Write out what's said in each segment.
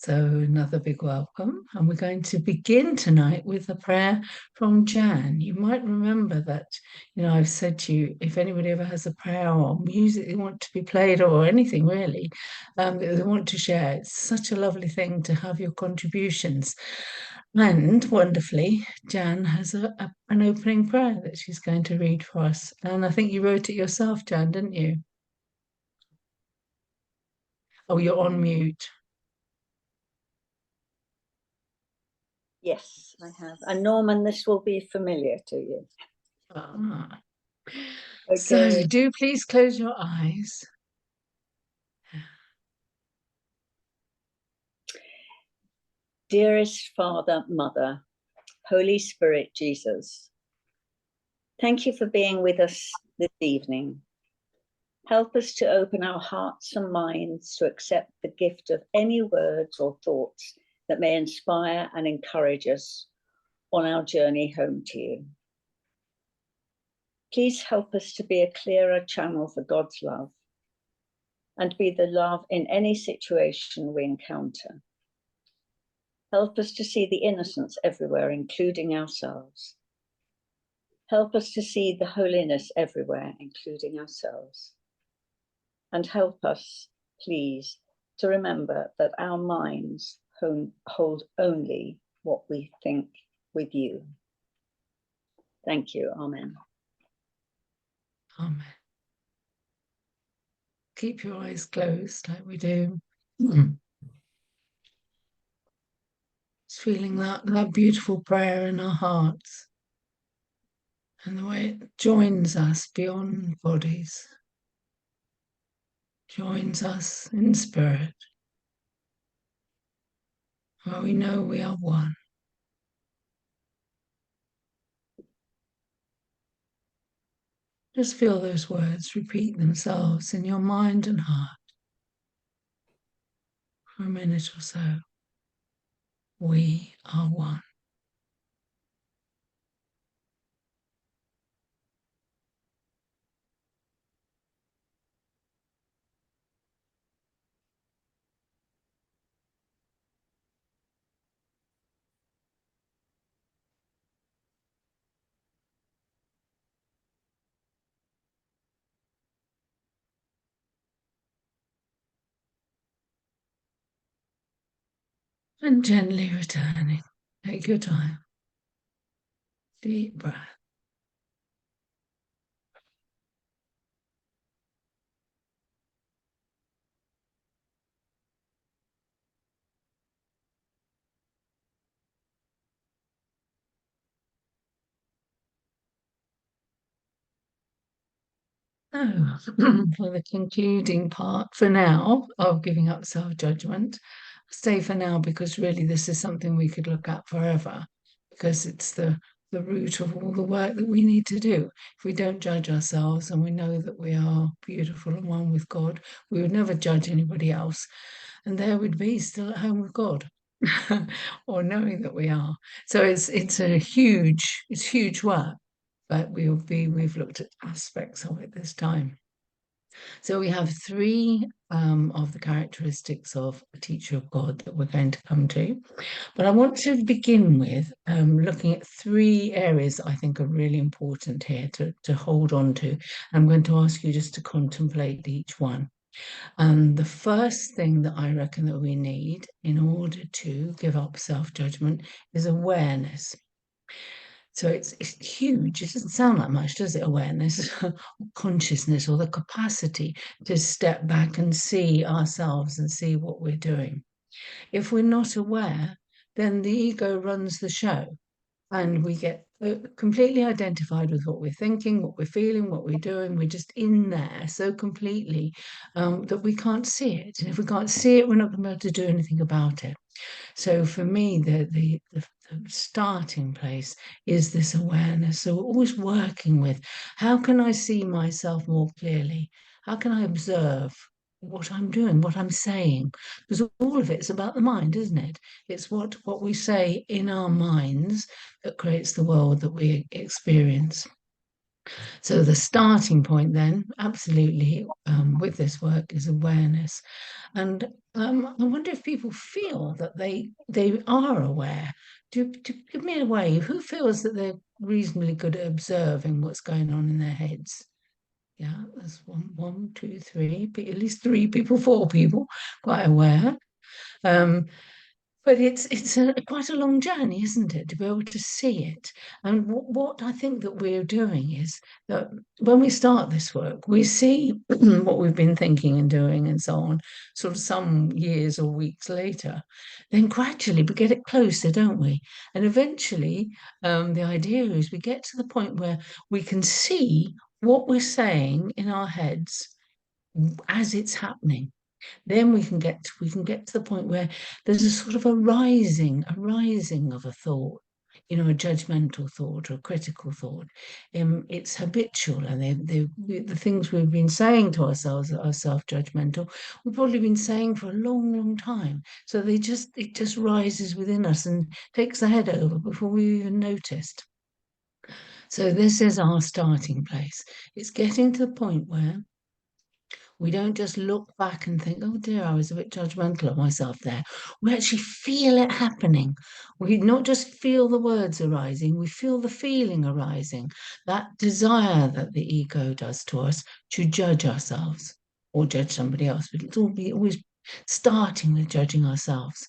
So another big welcome. And we're going to begin tonight with a prayer from Jan. You might remember that, I've said to you, if anybody ever has a prayer or music they want to be played or anything really, that they want to share, it's such a lovely thing to have your contributions. And wonderfully, Jan has an opening prayer that she's going to read for us. And I think you wrote it yourself, Jan, didn't you? Oh, you're on mute. Yes, I have. And Norman, this will be familiar to you. Okay. So do please close your eyes. Dearest Father, Mother, Holy Spirit, Jesus, thank you for being with us this evening. Help us to open our hearts and minds to accept the gift of any words or thoughts that may inspire and encourage us on our journey home to you. Please help us to be a clearer channel for God's love and be the love in any situation we encounter. Help us to see the innocence everywhere, including ourselves. Help us to see the holiness everywhere, including ourselves. And help us, please, to remember that our minds hold only what we think with you. Thank you. Amen. Amen. Keep your eyes closed like we do. Just feeling that beautiful prayer in our hearts and the way it joins us beyond bodies, joins us in spirit, where we know we are one. Just feel those words repeat themselves in your mind and heart for a minute or so. We are one. And gently returning. Take your time. Deep breath. Oh, for the concluding part for now of giving up self-judgment, stay for now because really this is something we could look at forever because it's the root of all the work that we need to do. If we don't judge ourselves and we know that we are beautiful and one with God, we would never judge anybody else. And there we'd be still at home with God. or knowing that we are. So it's huge work, but we've looked at aspects of it this time. So we have three of the characteristics of a teacher of God that we're going to come to. But I want to begin with looking at three areas that I think are really important here to hold on to. I'm going to ask you just to contemplate each one. And the first thing that I reckon that we need in order to give up self-judgment is awareness. So it's huge. It doesn't sound like much, does it? Awareness, consciousness, or the capacity to step back and see ourselves and see what we're doing. If we're not aware, then the ego runs the show and we get completely identified with what we're thinking, what we're feeling, what we're doing. We're just in there so completely that we can't see it. And if we can't see it, we're not going to be able to do anything about it. So for me, the starting place is this awareness. So we're always working with, how can I see myself more clearly? How can I observe what I'm doing, what I'm saying? Because all of it's about the mind, isn't it? It's what we say in our minds that creates the world that we experience. So the starting point then, absolutely, with this work is awareness. And I wonder if people feel that they are aware. Do give me a wave. Who feels that they're reasonably good at observing what's going on in their heads? Yeah, there's one, two, three, at least three people, four people, quite aware. Um, but it's quite a long journey, isn't it, to be able to see it? And what I think that we're doing is that when we start this work, we see what we've been thinking and doing and so on, sort of some years or weeks later. Then gradually we get it closer, don't we? And eventually, the idea is we get to the point where we can see what we're saying in our heads as it's happening. Then we can get to the point where there's a sort of a rising of a thought, a judgmental thought or a critical thought. It's habitual, and the things we've been saying to ourselves that are self-judgmental, we've probably been saying for a long, long time. So it just rises within us and takes the head over before we even noticed. So this is our starting place. It's getting to the point where we don't just look back and think, oh dear, I was a bit judgmental of myself there. We actually feel it happening. We not just feel the words arising, we feel the feeling arising, that desire that the ego does to us to judge ourselves or judge somebody else. But it's always starting with judging ourselves.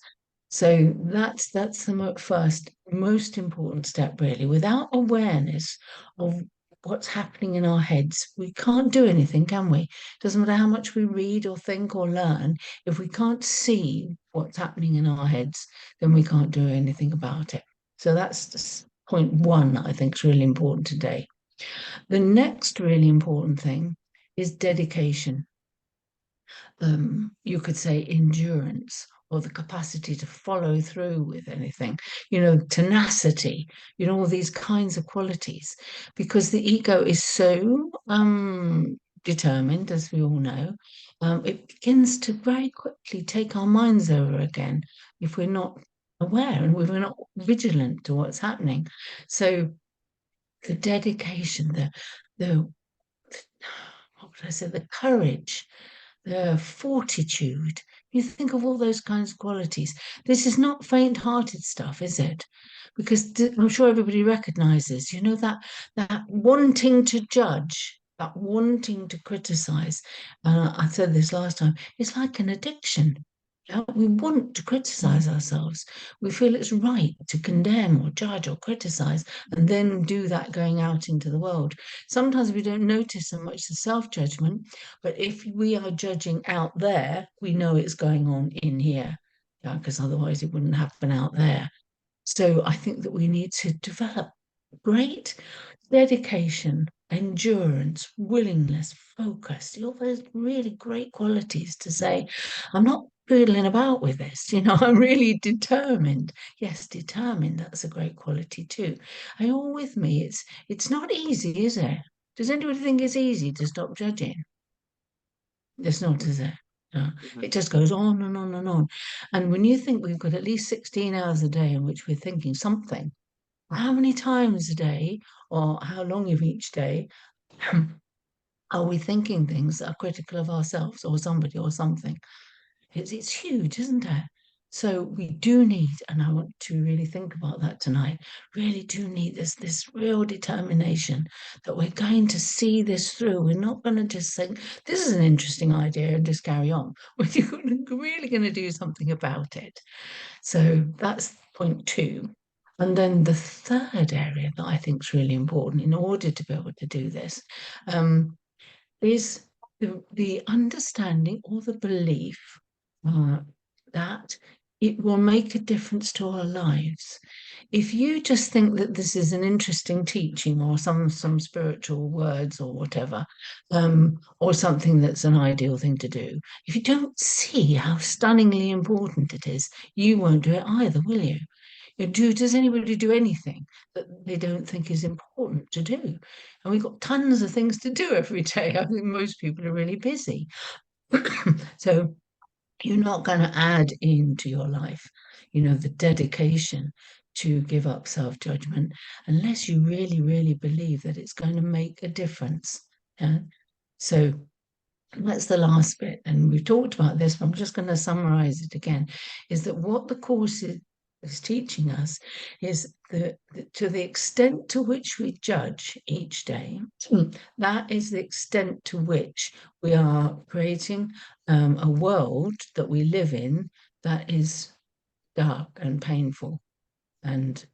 So that's the first most important step, really. Without awareness of what's happening in our heads, we can't do anything, can we? Doesn't matter how much we read or think or learn, if we can't see what's happening in our heads, then we can't do anything about it. So that's point one that I think is really important today. The next really important thing is dedication. You could say endurance or the capacity to follow through with anything, tenacity, all these kinds of qualities, because the ego is so determined, as we all know, it begins to very quickly take our minds over again if we're not aware and if we're not vigilant to what's happening. So the dedication, the what would I say, the courage, the fortitude. You think of all those kinds of qualities. This is not faint-hearted stuff, is it? Because I'm sure everybody recognizes, that wanting to judge, that wanting to criticize. I said this last time. It's like an addiction. Yeah, we want to criticize ourselves. We feel it's right to condemn or judge or criticize and then do that going out into the world. Sometimes we don't notice so much the self-judgment, but if we are judging out there, we know it's going on in here, yeah, because otherwise it wouldn't happen out there. So I think that we need to develop great dedication, endurance, willingness, focus, all those really great qualities to say, I'm not fiddling about with this, I'm really determined. Yes, determined, that's a great quality too. Are you all with me? It's not easy, is it? Does anybody think it's easy to stop judging? It's not, is it? No. It just goes on and on and on. And when you think we've got at least 16 hours a day in which we're thinking something, how many times a day or how long of each day are we thinking things that are critical of ourselves or somebody or something? It's huge, isn't it? So we do need, and I want to really think about that tonight, really do need this real determination that we're going to see this through. We're not going to just think, this is an interesting idea and just carry on. We're really going to do something about it. So that's point two. And then the third area that I think is really important in order to be able to do this is the understanding or the belief uh, that it will make a difference to our lives. If you just think that this is an interesting teaching or some spiritual words or whatever, or something that's an ideal thing to do, if you don't see how stunningly important it is, you won't do it either, will you? Does anybody do anything that they don't think is important to do? And we've got tons of things to do every day. I think most people are really busy. So you're not going to add into your life, the dedication to give up self-judgment unless you really, really believe that it's going to make a difference. Yeah. So that's the last bit. And we've talked about this, but I'm just going to summarize it again, is that what the course is teaching us is that to the extent to which we judge each day, that is the extent to which we are creating a world that we live in that is dark and painful. And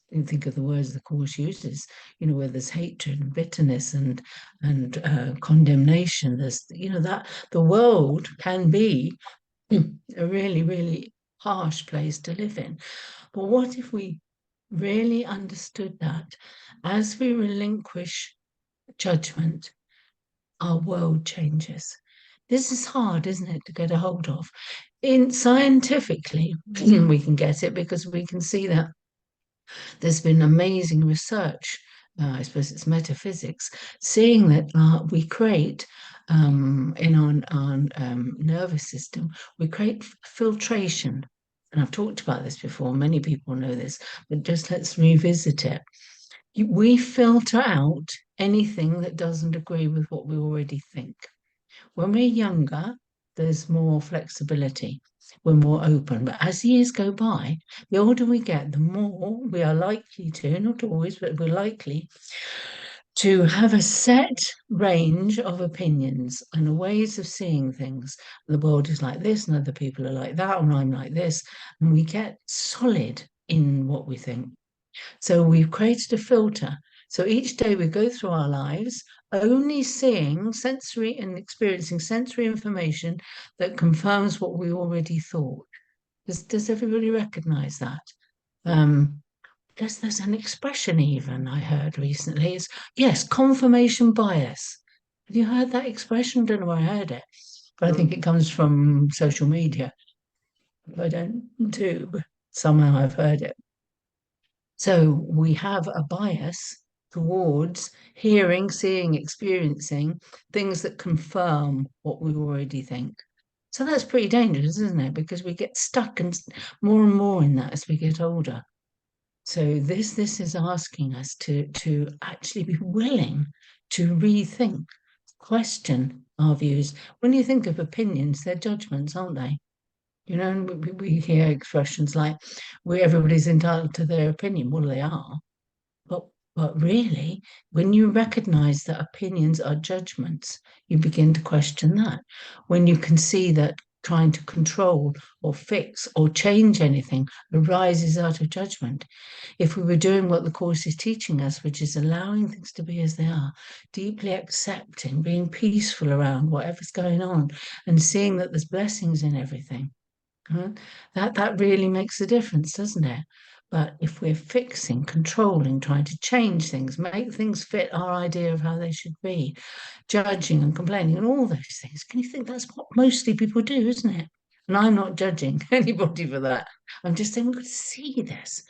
you think of the words the course uses, where there's hatred and bitterness and condemnation. There's, that the world can be a really, really harsh place to live in. But what if we really understood that as we relinquish judgment, our world changes? This is hard, isn't it, to get a hold of? In scientifically, we can get it because we can see that there's been amazing research, I suppose it's metaphysics, seeing that we create in our nervous system, we create filtration. And I've talked about this before, many people know this, but just let's revisit it. We filter out anything that doesn't agree with what we already think. When we're younger, there's more flexibility. We're more open. But as years go by, the older we get, the more we are likely to, not always, but we're likely to have a set range of opinions and ways of seeing things. The world is like this, and other people are like that, and I'm like this. And we get solid in what we think. So we've created a filter. So each day we go through our lives only seeing sensory and experiencing sensory information that confirms what we already thought. Does everybody recognize that? Um, there's an expression even I heard recently is, yes, confirmation bias. Have you heard that expression? Don't know where I heard it, but I think it comes from social media. I don't do, but somehow I've heard it. So we have a bias towards hearing, seeing, experiencing things that confirm what we already think. So that's pretty dangerous, isn't it? Because we get stuck and more in that as we get older. So this is asking us to actually be willing to rethink, question our views. When you think of opinions, they're judgments, aren't they? And we hear expressions like, "We everybody's entitled to their opinion." Well, they are, but really, when you recognize that opinions are judgments, you begin to question that. When you can see that trying to control or fix or change anything arises out of judgment. If we were doing what the course is teaching us, which is allowing things to be as they are, deeply accepting, being peaceful around whatever's going on, and seeing that there's blessings in everything. That really makes a difference, doesn't it? But if we're fixing, controlling, trying to change things, make things fit our idea of how they should be, judging and complaining and all those things, can you think that's what mostly people do, isn't it? And I'm not judging anybody for that. I'm just saying we've got to see this.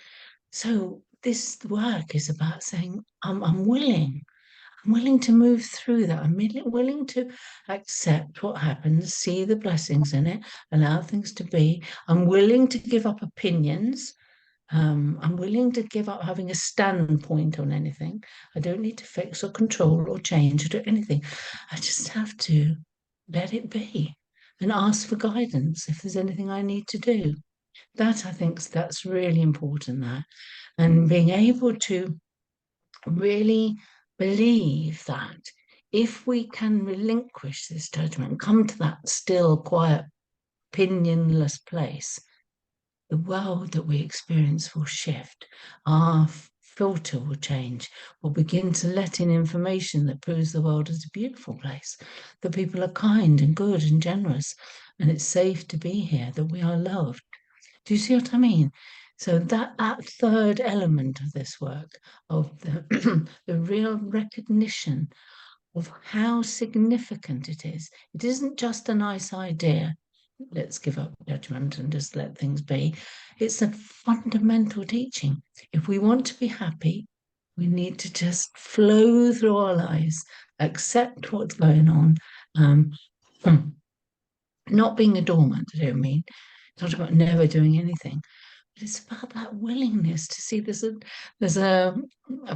So this work is about saying, I'm willing. I'm willing to move through that. I'm willing to accept what happens, see the blessings in it, allow things to be. I'm willing to give up opinions. I'm willing to give up having a standpoint on anything. I don't need to fix or control or change or do anything. I just have to let it be and ask for guidance if there's anything I need to do. That I think that's really important. That and being able to really believe that if we can relinquish this judgment, come to that still, quiet, opinionless place, the world that we experience will shift. Our filter will change. We'll begin to let in information that proves the world is a beautiful place, that people are kind and good and generous, and it's safe to be here, that we are loved. Do you see what I mean? So that third element of this work, of the the real recognition of how significant it is. It isn't just a nice idea. Let's give up judgment and just let things be. It's a fundamental teaching. If we want to be happy, we need to just flow through our lives, accept what's going on. Not being a doormat, I don't mean. It's not about never doing anything, It's about that willingness to see. There's a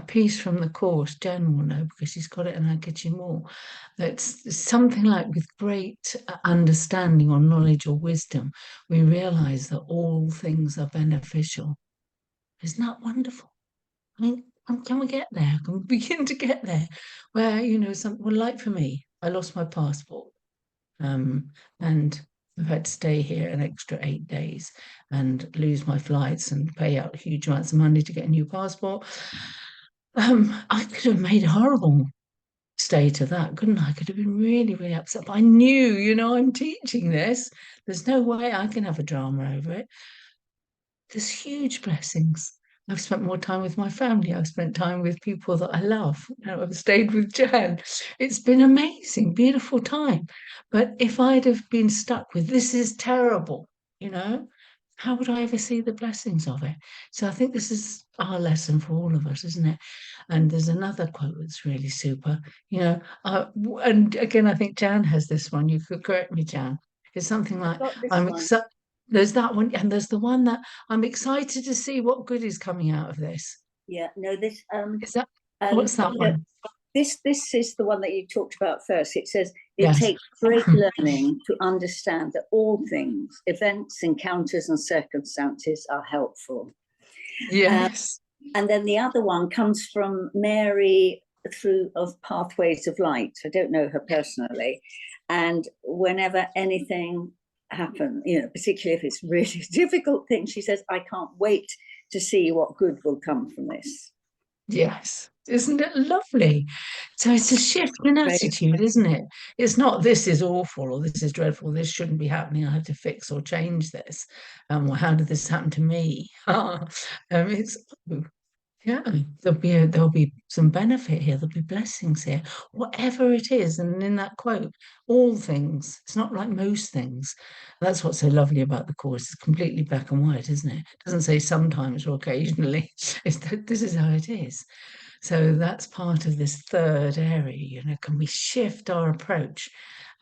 piece from the course, Jen will know because she's got it in her kitchen wall. That's something like, with great understanding or knowledge or wisdom, we realize that all things are beneficial. Isn't that wonderful? I mean, can we get there? Can we begin to get there? Where, well, like for me, I lost my passport. And I've had to stay here an extra 8 days and lose my flights and pay out huge amounts of money to get a new passport. I could have made a horrible stay to that, couldn't I? I could have been really, really upset. But I knew, I'm teaching this. There's no way I can have a drama over it. There's huge blessings. I've spent more time with my family. I've spent time with people that I love. I've stayed with Jan. It's been amazing, beautiful time. But if I'd have been stuck with this is terrible, you know, how would I ever see the blessings of it? So I think this is our lesson for all of us, isn't it? And there's another quote that's really super, and again, I think Jan has this one. You could correct me, Jan. It's something I've like, got this I'm one. excited. There's that one, and there's the one that I'm excited to see what good is coming out of this. Yeah, no, this Is that what's that yeah, one? this is the one that you talked about first. It says it Yes. takes great learning to understand that all things, events, encounters, and circumstances are helpful. Yes. And then the other one comes from Mary through of Pathways of Light. I don't know her personally. And whenever anything happens, particularly if it's really a difficult thing, she says, I can't wait to see what good will come from this. Yes. Isn't it lovely? So it's a shift in Right. attitude, isn't it? It's not this is awful or this is dreadful, this shouldn't be happening, I have to fix or change this. Or how did this happen to me? It's yeah, there'll be some benefit here. There'll be blessings here, whatever it is. And in that quote, all things. It's not like most things. That's what's so lovely about the course. It's completely black and white, isn't it? It doesn't say sometimes or occasionally. It's that this is how it is. So that's part of this third area. Can we shift our approach,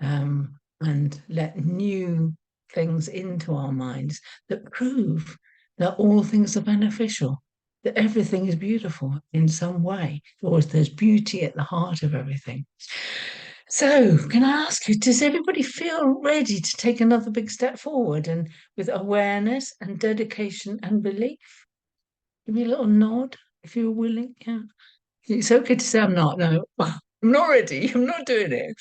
and let new things into our minds that prove that all things are beneficial, that everything is beautiful in some way, or there's beauty at the heart of everything. So, can I ask you, does everybody feel ready to take another big step forward and with awareness and dedication and belief? Give me a little nod if you're willing. Yeah. It's okay to say I'm not. No, I'm not ready. I'm not doing it.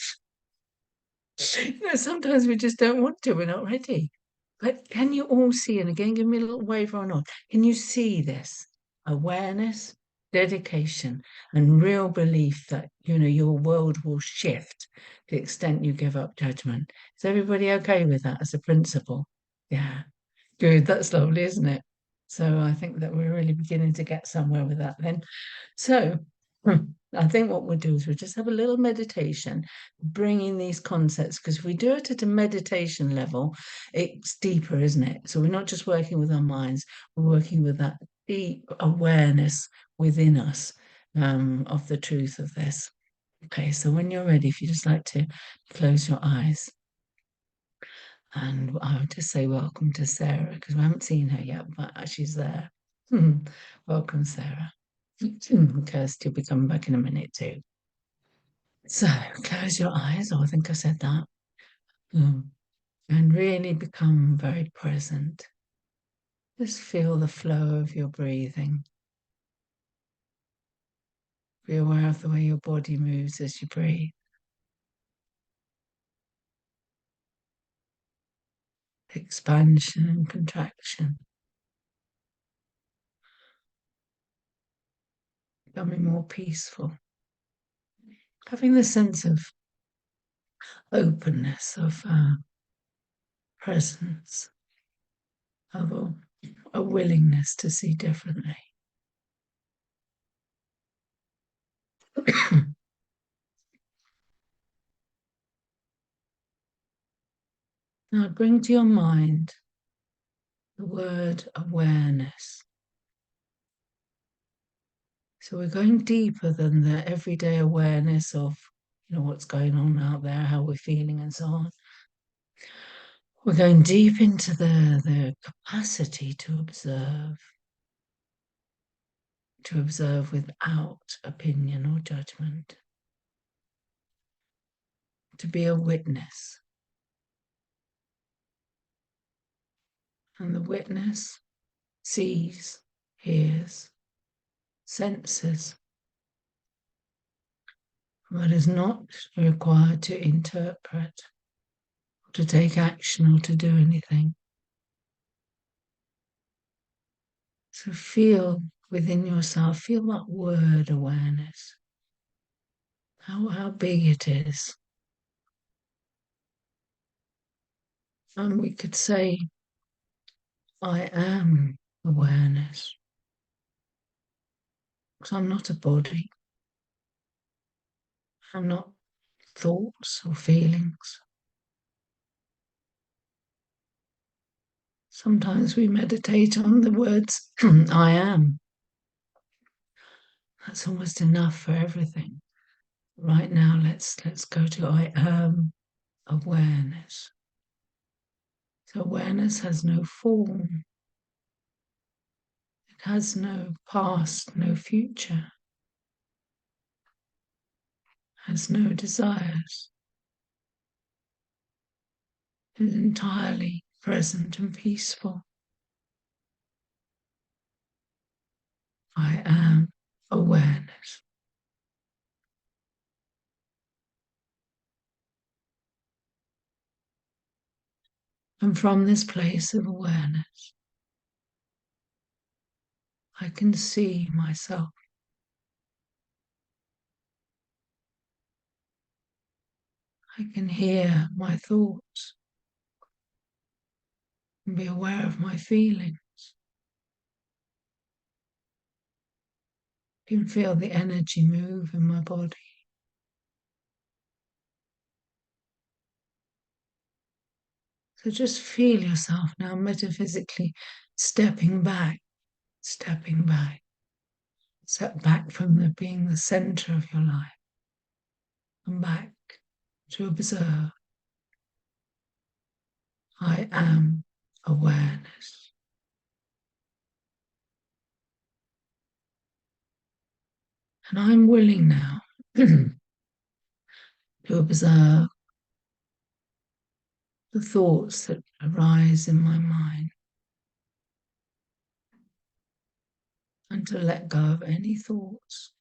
Sometimes we just don't want to. We're not ready. But can you all see? And again, give me a little wave or nod. Can you see this? Awareness, dedication, and real belief that your world will shift to the extent you give up judgment. Is everybody okay with that as a principle? Yeah, good. That's lovely, isn't it? So I think that we're really beginning to get somewhere with that then. So I think what we'll do is we'll just have a little meditation, bringing these concepts, because if we do it at a meditation level, it's deeper, isn't it? So we're not just working with our minds, we're working with that deep awareness within us, of the truth of this. Okay, so when you're ready, if you just like to close your eyes. And I would just say welcome to Sarah, because we haven't seen her yet, but she's there. Welcome, Sarah. Kirsty will be coming back in a minute too. So close your eyes. Oh, I think I said that. And really become very present. Just feel the flow of your breathing. Be aware of the way your body moves as you breathe. Expansion and contraction. Becoming more peaceful. Having the sense of openness, of presence, of a willingness to see differently. Now bring to your mind the word awareness. So we're going deeper than the everyday awareness of what's going on out there, how we're feeling and so on. We're going deep into the capacity to observe without opinion or judgment, to be a witness. And the witness sees, hears, senses, but is not required to interpret, to take action, or to do anything. So feel within yourself, feel that word awareness, how big it is. And we could say, I am awareness. Because I'm not a body. I'm not thoughts or feelings. Sometimes we meditate on the words, I am. That's almost enough for everything. Right now, let's go to I am awareness. So awareness has no form. It has no past, no future. Has no desires. It is entirely present and peaceful. I am awareness. And from this place of awareness, I can see myself. I can hear my thoughts and be aware of my feelings. I can feel the energy move in my body. So just feel yourself now metaphysically stepping back, step back from being the center of your life, and back to observe. I am awareness. And I'm willing now to observe the thoughts that arise in my mind and to let go of any thoughts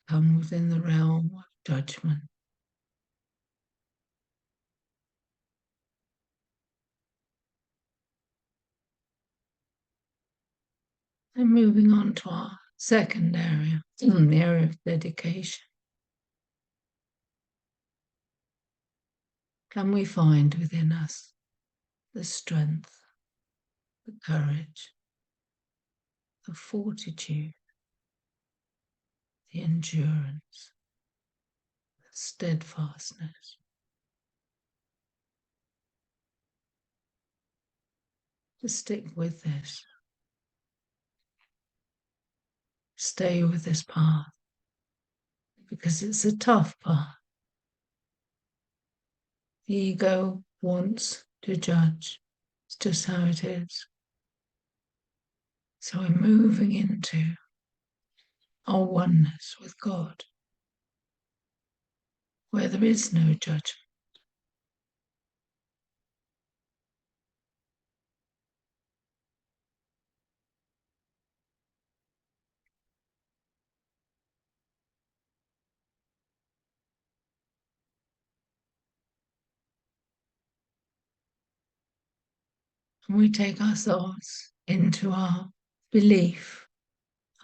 that come within the realm of judgment. And moving on to our second area, the area of dedication. Can we find within us the strength, the courage, the fortitude, the endurance, the steadfastness to stick with this, stay with this path, because it's a tough path. The ego wants to judge. It's just how it is. So we're moving into our oneness with God, where there is no judgment. And we take ourselves into our belief,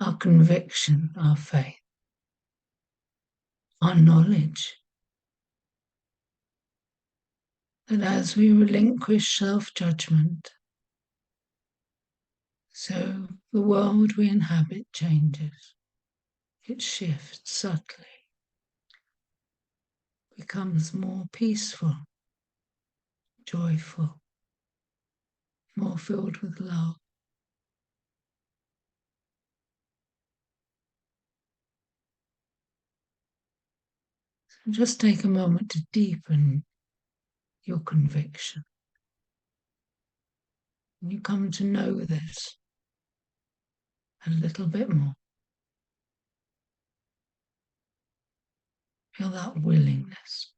our conviction, our faith, our knowledge that as we relinquish self-judgment, so the world we inhabit changes. It shifts subtly, becomes more peaceful, joyful, more filled with love. So just take a moment to deepen your conviction. And you come to know this a little bit more. Feel that willingness.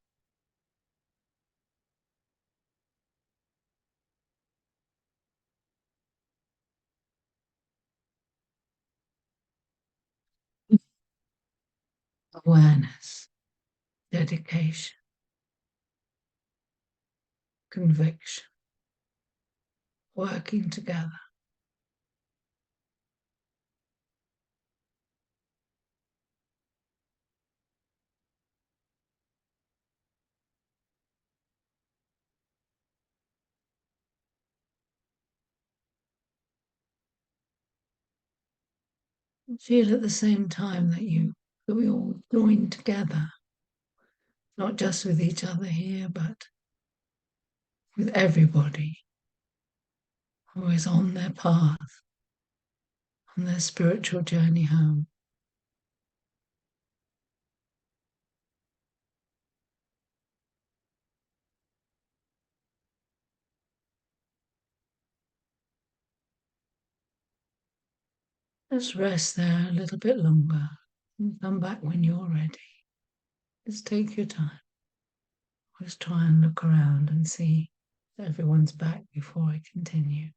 Awareness, dedication, conviction, working together. Feel at the same time that we all join together, not just with each other here, but with everybody who is on their path, on their spiritual journey home. Just rest there a little bit longer and come back when you're ready. Just take your time. Just try and look around and see that everyone's back before I continue.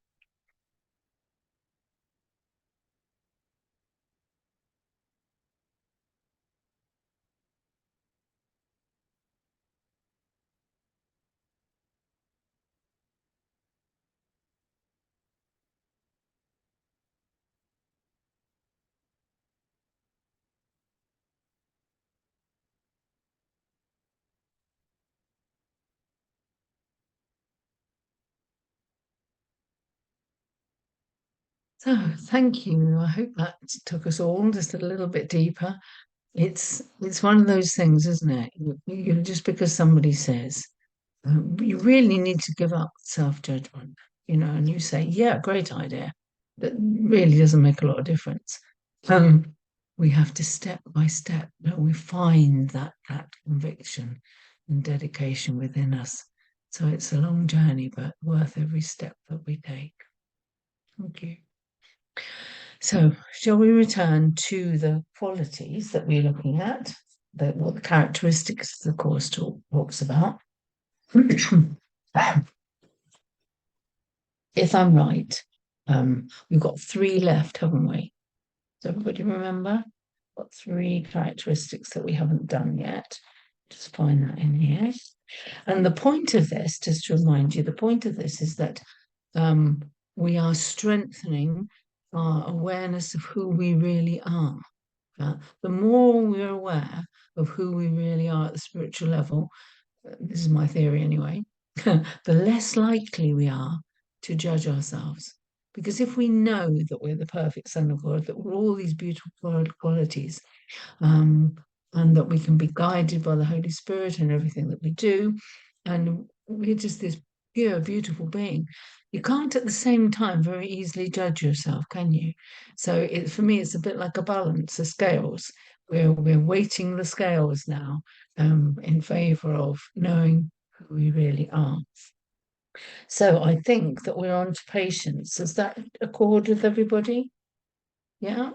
So thank you. I hope that took us all just a little bit deeper. It's one of those things, isn't it? Just because somebody says, you really need to give up self-judgment, and you say, yeah, great idea. That really doesn't make a lot of difference. We have to step by step, don't we, find that conviction and dedication within us. So it's a long journey, but worth every step that we take. Thank you. So, shall we return to the qualities that we're looking at, what the characteristics the course talks about? If I'm right, we've got 3 left, haven't we? Does everybody remember? Got 3 characteristics that we haven't done yet. Just find that in here. And the point of this, just to remind you, the point of this is that we are strengthening our awareness of who we really are. The more we're aware of who we really are at the spiritual level, this is my theory anyway, the less likely we are to judge ourselves. Because if we know that we're the perfect Son of God, that we're all these beautiful qualities, and that we can be guided by the Holy Spirit in everything that we do, and we're just this pure, beautiful being, you can't at the same time very easily judge yourself, can you? So for me, it's a bit like a balance, the scales. We're weighting the scales now in favor of knowing who we really are. So I think that we're on to patience. Does that accord with everybody? Yeah.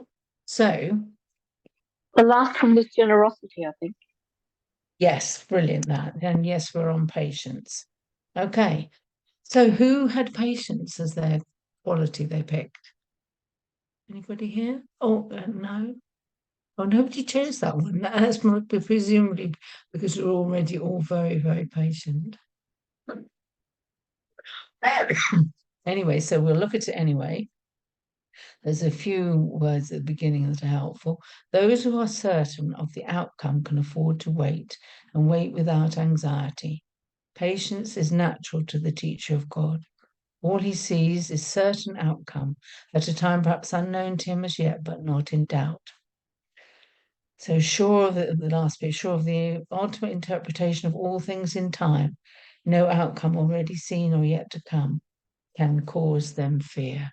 So the last one was generosity, I think. yes, brilliant that. And yes, we're on patience. Okay. So who had patience as their quality they picked? Anybody here? Oh, no. Oh, nobody chose that one. That's presumably because we're already all very, very patient. Anyway, so we'll look at it anyway. There's a few words at the beginning that are helpful. Those who are certain of the outcome can afford to wait and wait without anxiety. Patience is natural to the teacher of God. All he sees is certain outcome at a time perhaps unknown to him as yet, but not in doubt. So sure of the last bit, sure of the ultimate interpretation of all things in time, no outcome already seen or yet to come can cause them fear.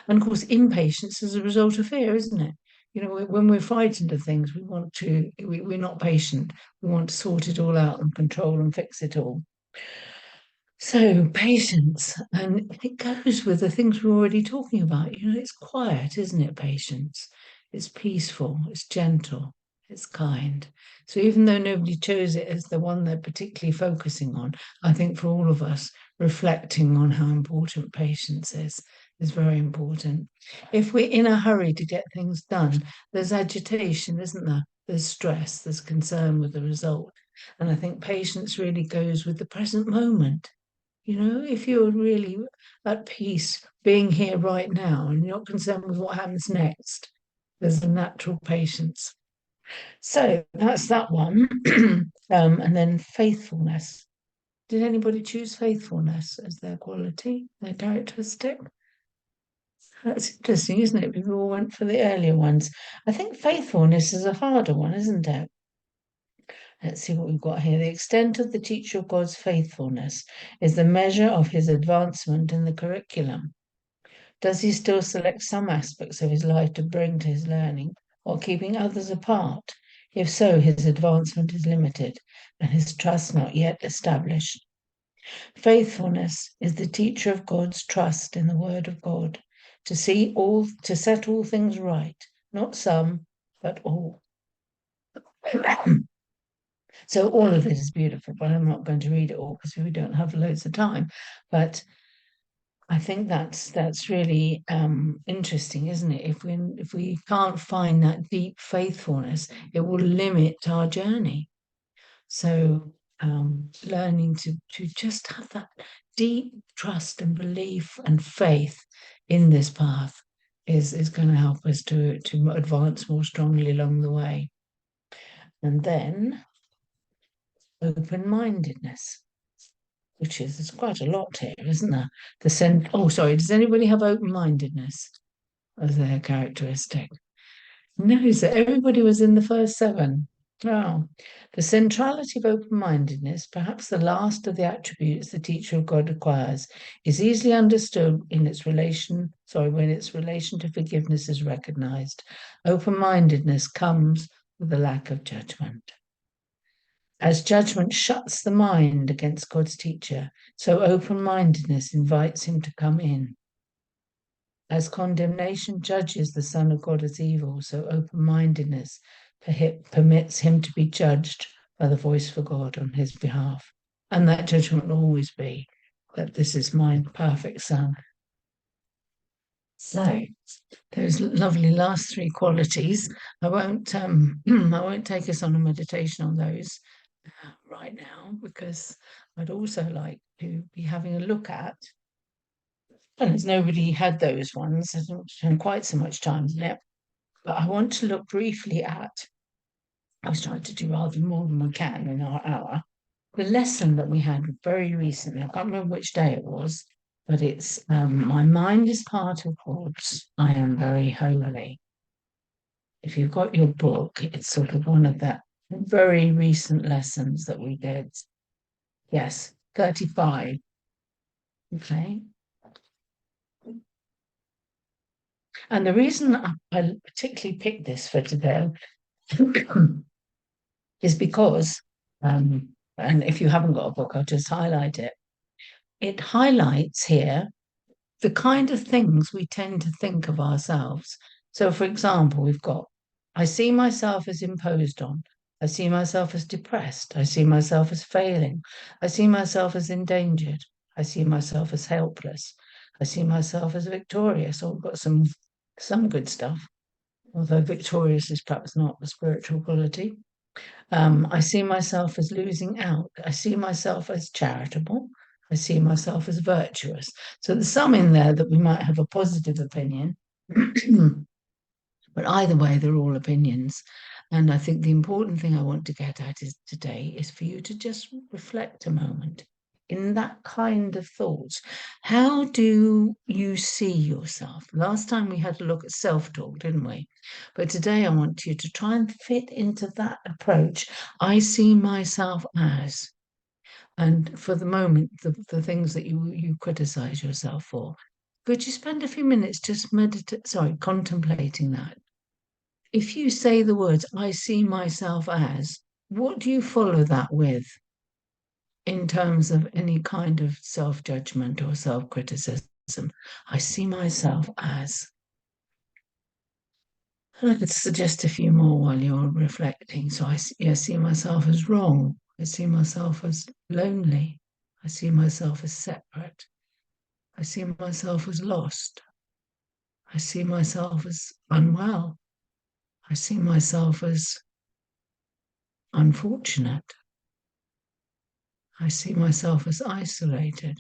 And of course, impatience is a result of fear, isn't it? When we're frightened of things, we're not patient. We want to sort it all out and control and fix it all. So patience, and it goes with the things we're already talking about. It's quiet, isn't it? Patience. It's peaceful, it's gentle, it's kind. So even though nobody chose it as the one they're particularly focusing on, I think for all of us, reflecting on how important patience is very important. If we're in a hurry to get things done, there's agitation, isn't there? There's stress, there's concern with the result. And I think patience really goes with the present moment. If you're really at peace being here right now and you're not concerned with what happens next, there's a natural patience. So that's that one. And then faithfulness. Did anybody choose faithfulness as their quality, their characteristic? That's interesting, isn't it? We all went for the earlier ones. I think faithfulness is a harder one, isn't it? Let's see what we've got here. The extent of the teacher of God's faithfulness is the measure of his advancement in the curriculum. Does he still select some aspects of his life to bring to his learning while keeping others apart? If so, his advancement is limited and his trust not yet established. Faithfulness is the teacher of God's trust in the word of God to set all things right, not some, but all. So all of this is beautiful, but I'm not going to read it all because we don't have loads of time. But I think that's really interesting, isn't it? If we can't find that deep faithfulness, it will limit our journey. So learning to just have that deep trust and belief and faith in this path is going to help us to advance more strongly along the way. And then open-mindedness, which is there's quite a lot here, isn't there? Does anybody have open-mindedness as their characteristic? No, so everybody was in the first seven. Oh, the centrality of open-mindedness, perhaps the last of the attributes the teacher of God requires, is easily understood when its relation to forgiveness is recognized. Open-mindedness comes with a lack of judgment. As judgment shuts the mind against God's teacher, so open-mindedness invites him to come in. As condemnation judges the Son of God as evil, so open-mindedness permits him to be judged by the voice for God on his behalf. And that judgment will always be that this is my perfect Son. So those lovely last three qualities. I won't take us on a meditation on those right now, because I'd also like to be having a look at, and as nobody had those ones, I don't spend quite so much time on it, but I want to look briefly at, I was trying to do rather more than we can in our hour, the lesson that we had very recently. I can't remember which day it was, but it's my mind is part of God's, I am very holy. If you've got your book, it's sort of one of the very recent lessons that we did. Yes, 35. Okay. And the reason I particularly picked this for today is because, and if you haven't got a book, I'll just highlight it. It highlights here the kind of things we tend to think of ourselves. So, for example, we've got, I see myself as imposed on. I see myself as depressed. I see myself as failing. I see myself as endangered. I see myself as helpless. I see myself as victorious. Or we've got some good stuff, although victorious is perhaps not the spiritual quality. I see myself as losing out. I see myself as charitable. I see myself as virtuous. So there's some in there that we might have a positive opinion, but either way, they're all opinions. And I think the important thing I want to get at today is for you to just reflect a moment in that kind of thoughts. How do you see yourself? Last time we had a look at self-talk, didn't we? But today I want you to try and fit into that approach. I see myself as, and for the moment, the things that you criticize yourself for. Could you spend a few minutes just contemplating that? If you say the words, I see myself as, what do you follow that with? in terms of any kind of self-judgment or self-criticism, I see myself as, and I could suggest a few more while you're reflecting. So I see myself as wrong. I see myself as lonely. I see myself as separate. I see myself as lost. I see myself as unwell. I see myself as unfortunate. I see myself as isolated.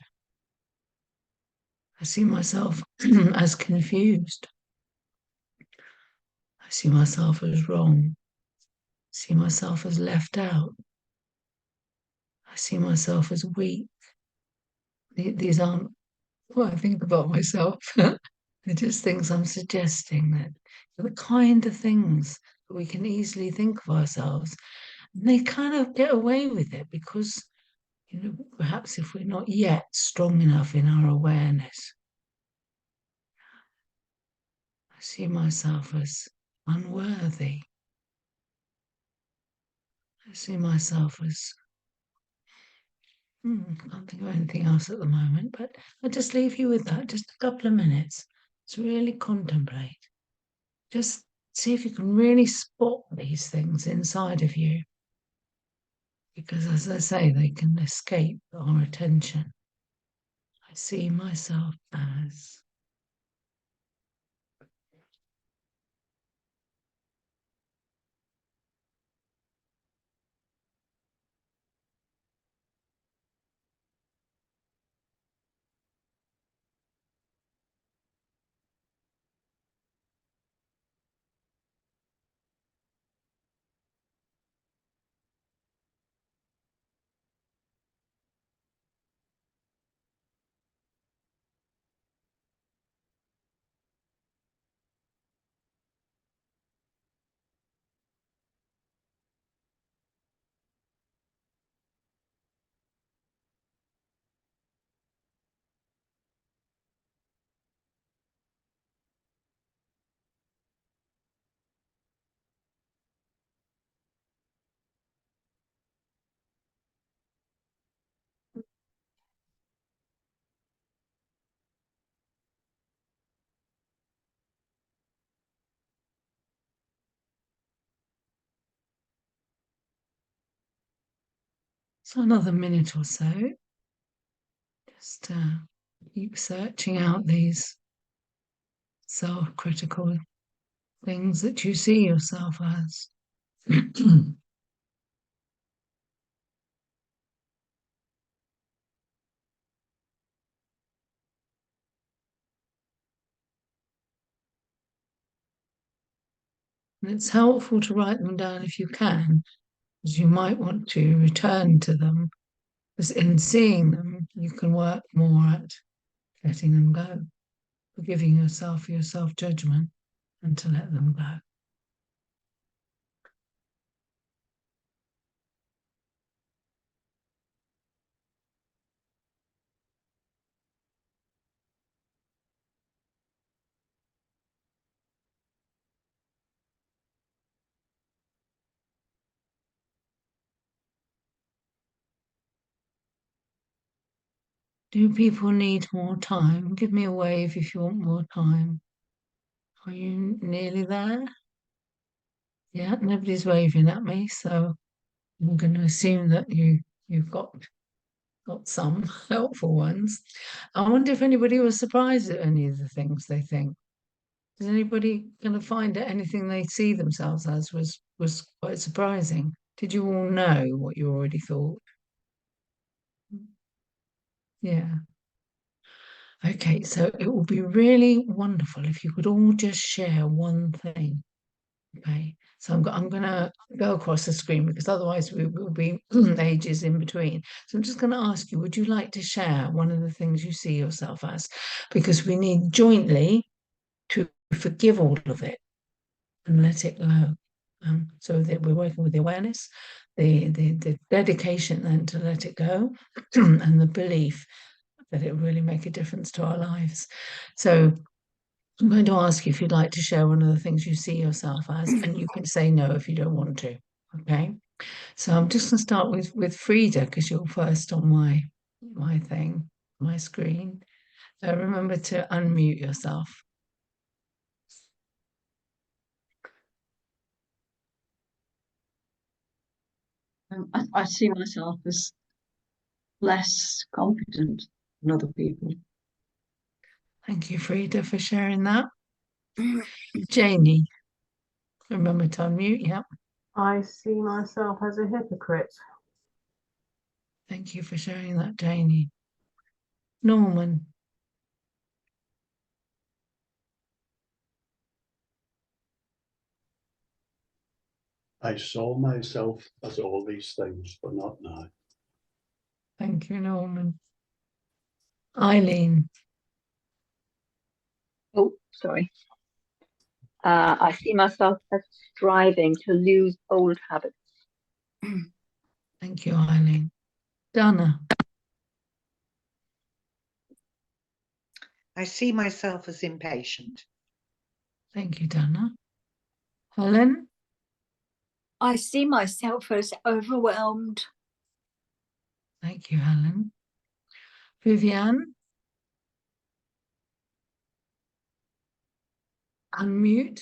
I see myself as confused. I see myself as wrong. I see myself as left out. I see myself as weak. These aren't what I think about myself. They're just things I'm suggesting that the kind of things that we can easily think of ourselves. And they kind of get away with it because, perhaps if we're not yet strong enough in our awareness, I see myself as unworthy. I see myself as, can't think of anything else at the moment, but I'll just leave you with that, just a couple of minutes to really contemplate. Just see if you can really spot these things inside of you. Because as I say, they can escape our attention. I see myself as. So another minute or so. Just keep searching out these self-critical things that you see yourself as. And it's helpful to write them down if you can, because you might want to return to them. Because in seeing them, you can work more at letting them go, forgiving yourself for your self-judgment, and to let them go. Do people need more time? Give me a wave if you want more time. Are you nearly there? Yeah, nobody's waving at me, so I'm going to assume that you've got some helpful ones. I wonder if anybody was surprised at any of the things they think. Does anybody kind of find that anything they see themselves as was quite surprising? Did you all know what you already thought? Yeah. Okay, so it would be really wonderful if you could all just share one thing. Okay, so I'm going to go across the screen because otherwise we will be ages in between. So I'm just going to ask you, would you like to share one of the things you see yourself as? Because we need jointly to forgive all of it and let it go. So that we're working with the awareness, the dedication then to let it go, and the belief that it really make a difference to our lives. So I'm going to ask you if you'd like to share one of the things you see yourself as, and you can say no if you don't want to. Okay. So I'm just going to start with Frida because you're first on my thing, my screen. Remember to unmute yourself. I see myself as less competent than other people. Thank you, Frida, for sharing that. Janie, remember to unmute. Yep. I see myself as a hypocrite. Thank you for sharing that, Janie. Norman. I saw myself as all these things, but not now. Thank you, Norman. Eileen. Oh, sorry. I see myself as striving to lose old habits. Thank you, Eileen. Donna. I see myself as impatient. Thank you, Donna. Helen. I see myself as overwhelmed. Thank you, Helen. Vivian. Unmute.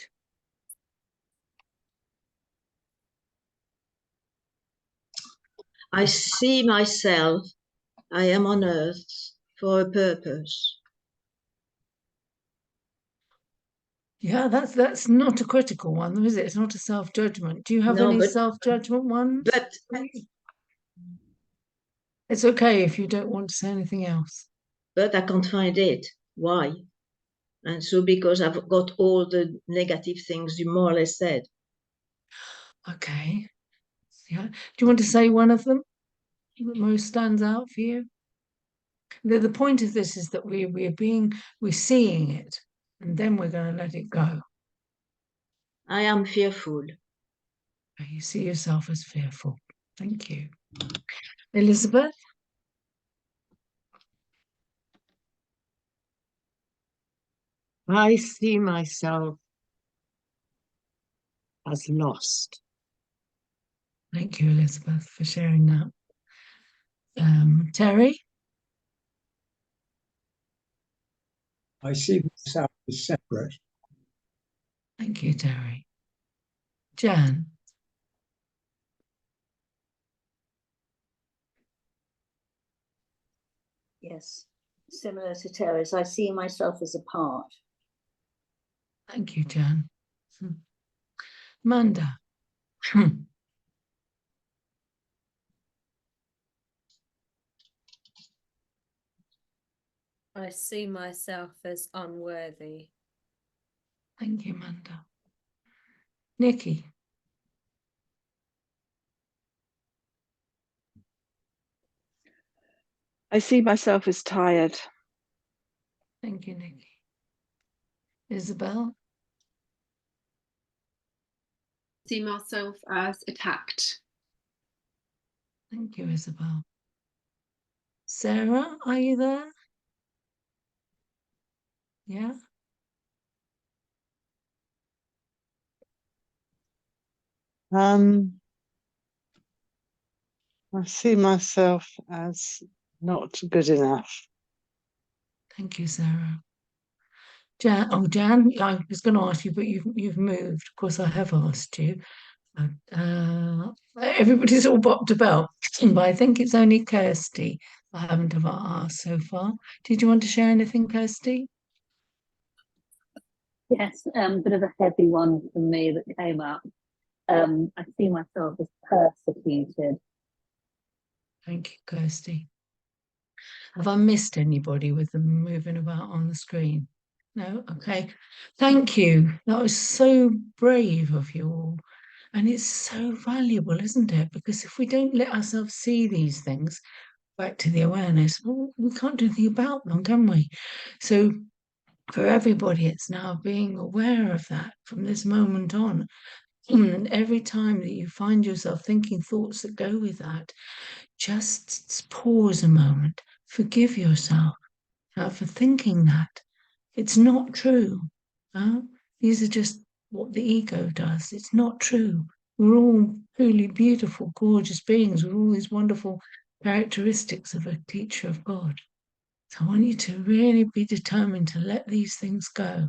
I see myself, I am on earth for a purpose. Yeah, that's not a critical one, though, is it? It's not a self-judgment. Do you have No, any but- self-judgment ones? But It's okay if you don't want to say anything else. I can't find it. Why? And so because I've got all the negative things you more or less said. Okay. Yeah. Do you want to say one of them that most stands out for you? The point of this is that we're seeing it, and then we're going to let it go. I am fearful. You see yourself as fearful. Thank you. Elizabeth? I see myself as lost. Thank you, Elizabeth, for sharing that. Terry? I see myself as separate. Thank you, Terry. Jan? Yes, similar to Terry's, I see myself as a part. Thank you, Jan. Amanda? I see myself as unworthy. Thank you, Amanda. Nikki? I see myself as tired. Thank you, Nikki. Isabel? See myself as attacked. Thank you, Isabel. Sarah, are you there? Yeah? I see myself as not good enough. Thank you, Sarah. Jan, I was going to ask you, but you've moved. Of course, I have asked you. Everybody's all bopped about, but I think it's only Kirsty I haven't ever asked so far. Did you want to share anything, Kirsty? Yes, bit of a heavy one for me that came up. I see myself as persecuted. Thank you, Kirsty. Have I missed anybody with them moving about on the screen? No? Okay. Thank you. That was so brave of you all. And it's so valuable, isn't it? Because if we don't let ourselves see these things, back to the awareness, well, we can't do anything about them, can we? So for everybody, it's now being aware of that from this moment on. And every time that you find yourself thinking thoughts that go with that, just pause a moment, forgive yourself for thinking that. It's not true. These are just what the ego does. It's not true. We're all truly beautiful, gorgeous beings with all these wonderful characteristics of a teacher of God. So I want you to really be determined to let these things go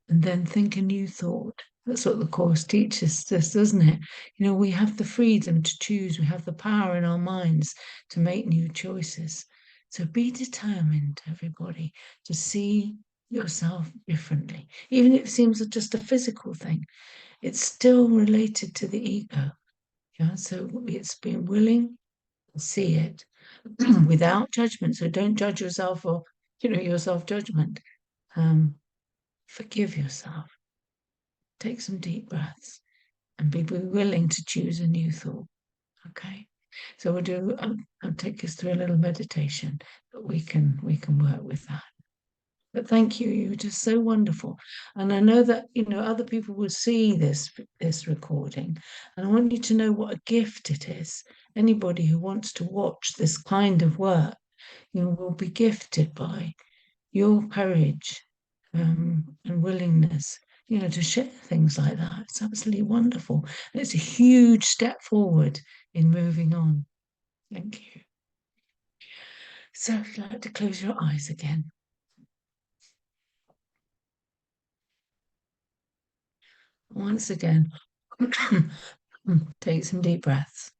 and then think a new thought. That's what the Course teaches us, doesn't it? You know, we have the freedom to choose. We have the power in our minds to make new choices. So be determined, everybody, to see yourself differently. Even if it seems just a physical thing, it's still related to the ego. Yeah, so it's being willing to see it without judgment. So don't judge yourself or, your self-judgment. Forgive yourself. Take some deep breaths and be willing to choose a new thought. Okay. So we'll do. I'll take us through a little meditation, but we can work with that. But thank you. You were just so wonderful, and I know that other people will see this recording, and I want you to know what a gift it is. Anybody who wants to watch this kind of work, will be gifted by your courage and willingness, to share things like that. It's absolutely wonderful. And it's a huge step forward in moving on. Thank you. So if you'd like to close your eyes again. Once again, take some deep breaths.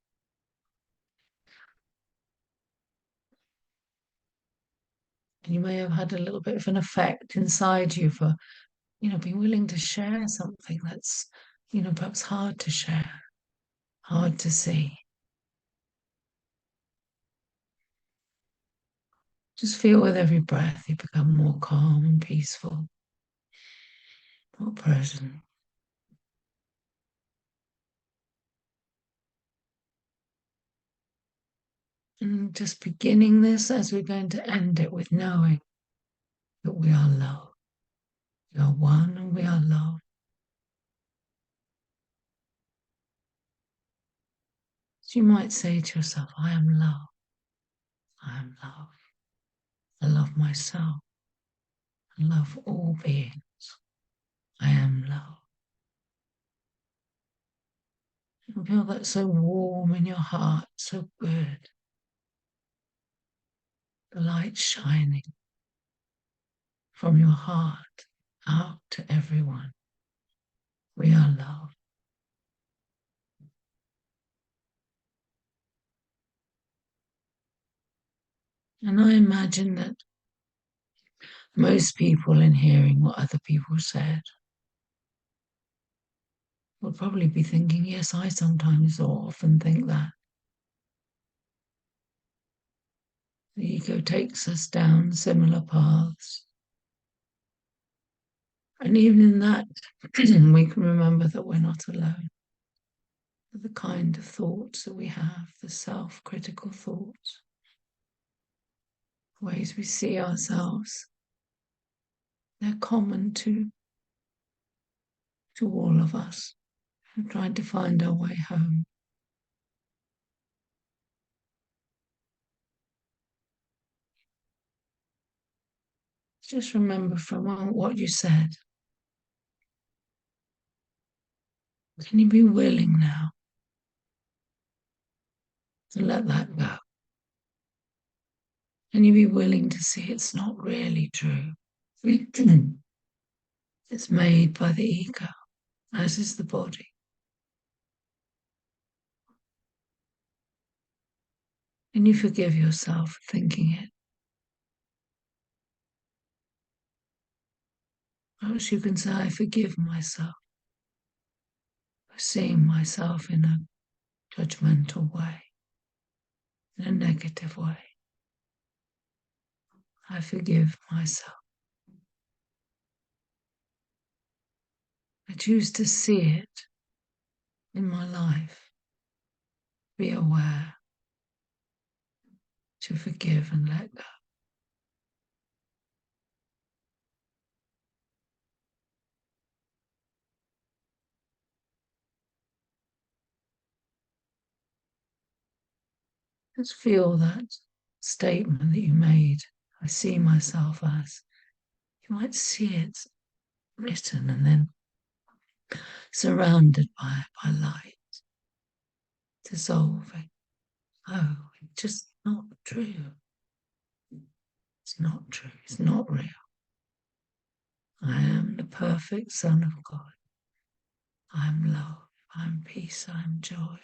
And you may have had a little bit of an effect inside you for, being willing to share something that's, perhaps hard to share, hard to see. Just feel with every breath you become more calm and peaceful, more present. And just beginning this as we're going to end it with knowing that we are love. We are one and we are love. So you might say to yourself, I am love. I am love. I love myself. I love all beings. I am love. And feel that so warm in your heart, so good. The light shining from your heart out to everyone. We are love. And I imagine that most people, in hearing what other people said, will probably be thinking, yes, I sometimes or often think that. The ego takes us down similar paths. And even in that, we can remember that we're not alone. The kind of thoughts that we have, the self-critical thoughts, ways we see ourselves, they're common to all of us. We're trying to find our way home. Just remember from what you said. Can you be willing now to let that go? Can you be willing to see it's not really true? It's made by the ego, as is the body. Can you forgive yourself for thinking it? Perhaps you can say, I forgive myself for seeing myself in a judgmental way, in a negative way. I forgive myself. I choose to see it in my life, be aware, to forgive and let go. Just feel that statement that you made, I see myself as. You might see it written and then surrounded by light, dissolving. Oh, it's just not true. It's not true. It's not real. I am the perfect Son of God. I am love. I am peace. I am joy.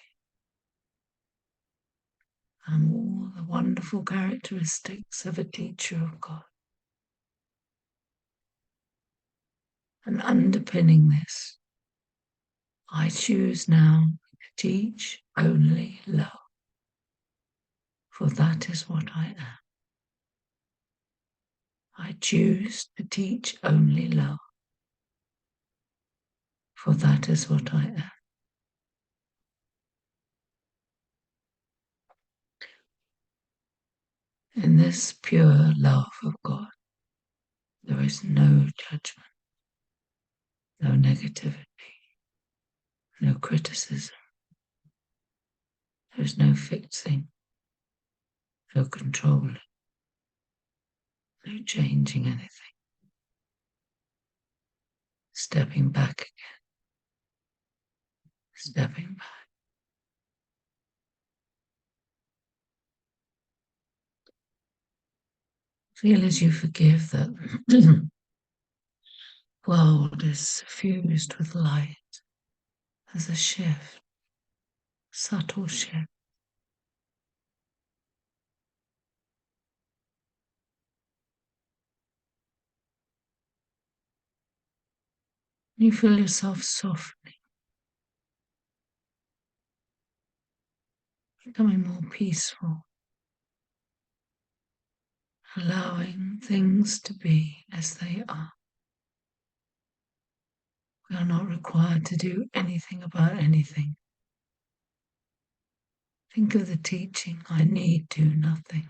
I am all the wonderful characteristics of a teacher of God. And underpinning this, I choose now to teach only love, for that is what I am. I choose to teach only love, for that is what I am. In this pure love of God, there is no judgment, no negativity, no criticism. There is no fixing, no controlling, no changing anything. Stepping back again, stepping back. Feel as you forgive that the world is suffused with light. There's a shift, subtle shift. You feel yourself softening, becoming more peaceful, allowing things to be as they are. We are not required to do anything about anything. Think of the teaching, I need do nothing.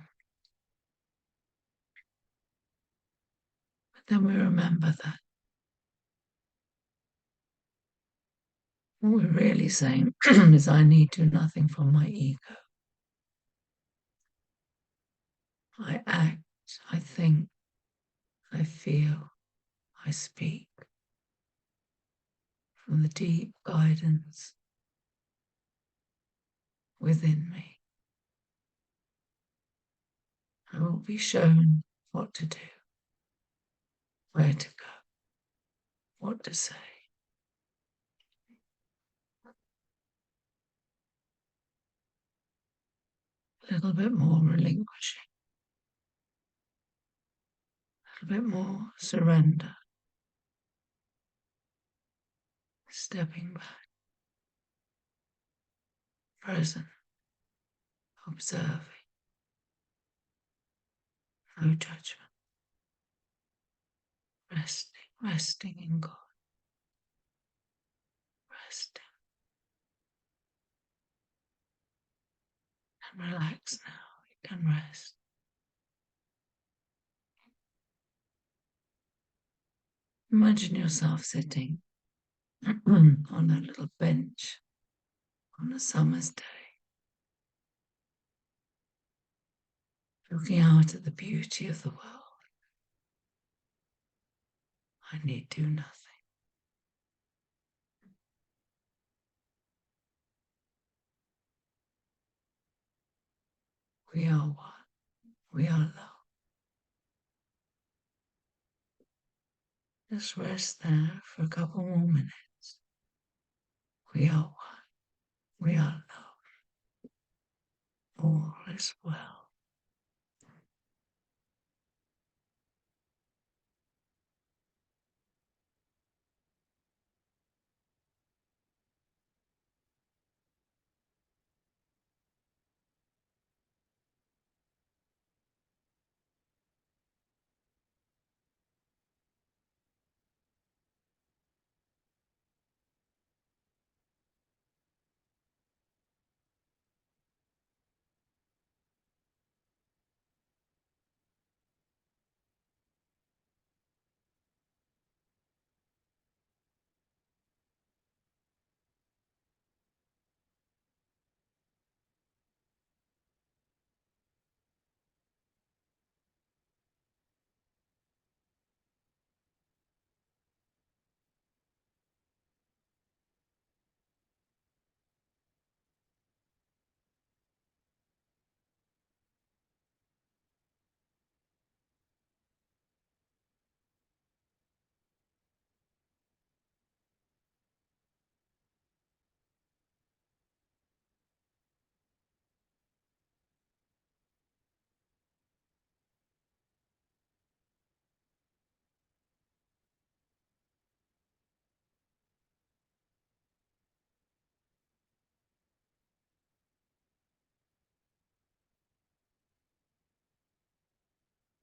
But then we remember that what we're really saying is I need do nothing from my ego. I act, I think, I feel, I speak from the deep guidance within me. I will be shown what to do, where to go, what to say. A little bit more relinquishing, a little bit more surrender, stepping back, present, observing, no judgment, resting in God, resting. And relax now, you can rest. Imagine yourself sitting on a little bench on a summer's day, looking out at the beauty of the world. I need do nothing. We are one. We are love. Just rest there for a couple more minutes. We are one. We are love. All is well.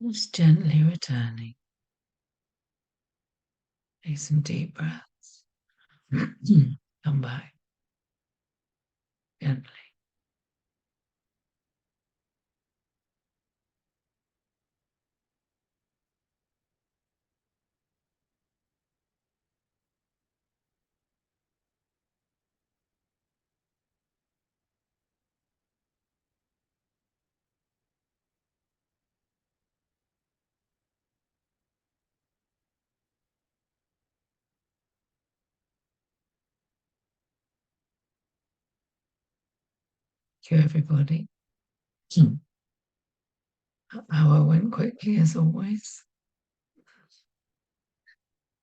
Just gently returning. Take some deep breaths. Come back. Gently. Thank you, everybody. Hour went quickly as always.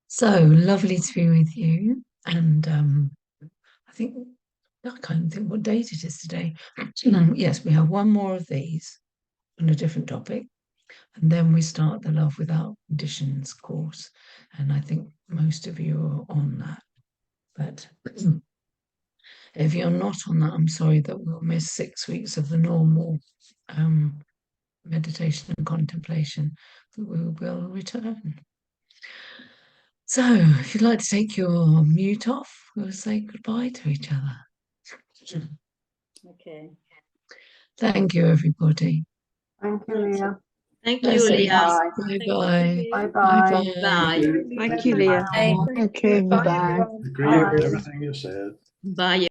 So lovely to be with you. And I can't think what date it is today. Yes, we have one more of these on a different topic. And then we start the Love Without Conditions course. And I think most of you are on that. But if you're not on that, I'm sorry that we'll miss 6 weeks of the normal meditation and contemplation, but we will return. So if you'd like to take your mute off, we'll say goodbye to each other. Okay. Thank you, everybody. Thank you, Leah. Thank you, Leah. Bye-bye. Bye-bye. Bye. Thank you, Leah. Okay, bye. Agree with everything you said. Bye.